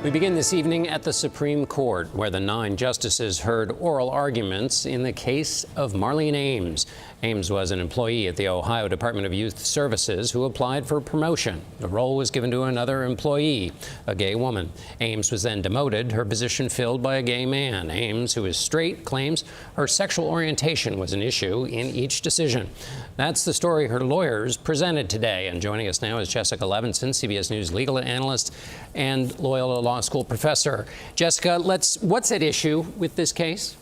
We begin this evening at the Supreme Court, where the 9 justices heard oral arguments in the case of Marlean Ames. Ames was an employee at the Ohio Department of Youth Services who applied for promotion. The role was given to another employee, a gay woman. Ames was then demoted, her position filled by a gay man. Ames, who is straight, claims her sexual orientation was an issue in each decision. That's the story her lawyers presented today. And joining us now is Jessica Levinson, CBS News legal analyst and Loyola Law School professor. Jessica, what's at issue with this case?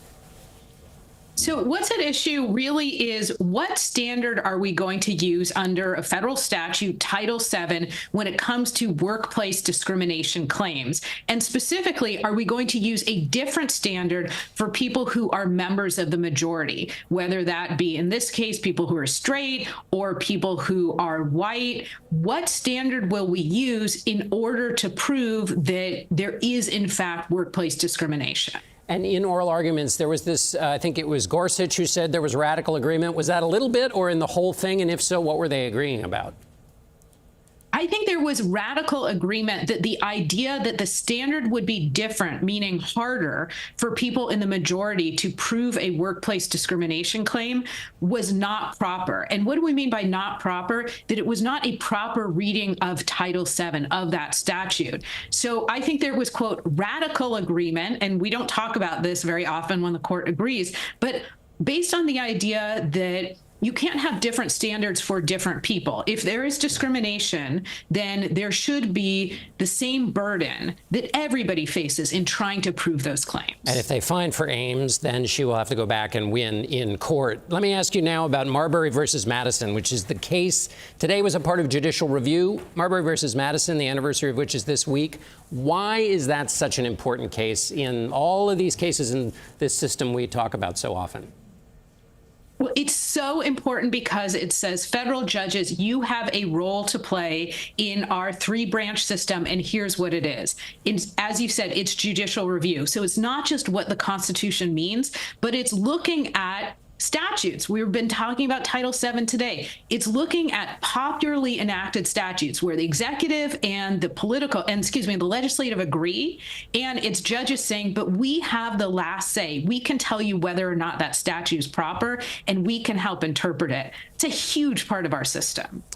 So what's at issue really is what standard are we going to use under a federal statute, Title VII, when it comes to workplace discrimination claims? And specifically, are we going to use a different standard for people who are members of the majority, whether that be, in this case, people who are straight or people who are white? What standard will we use in order to prove that there is, in fact, workplace discrimination? And in oral arguments, there was this, I think it was Gorsuch who said there was radical agreement. Was that a little bit or in the whole thing? And if so, what were they agreeing about? I think there was radical agreement that the idea that the standard would be different, meaning harder for people in the majority to prove a workplace discrimination claim, was not proper. And what do we mean by not proper? That it was not a proper reading of Title VII, of that statute. So I think there was, quote, radical agreement, and we don't talk about this very often when the court agrees, but based on the idea that you can't have different standards for different people. If there is discrimination, then there should be the same burden that everybody faces in trying to prove those claims. And if they find for Ames, then she will have to go back and win in court. Let me ask you now about Marbury versus Madison, which is the case today was a part of judicial review. Marbury versus Madison, the anniversary of which is this week. Why is that such an important case in all of these cases in this system we talk about so often? Well, it's so important because it says, federal judges, you have a role to play in our 3-branch system, and here's what it is. As you said, it's judicial review. So it's not just what the Constitution means, but it's looking at statutes. We've been talking about Title VII today. It's looking at popularly enacted statutes where the executive and the legislative agree, and it's judges saying, but we have the last say. We can tell you whether or not that statute is proper, and we can help interpret it. It's a huge part of our system.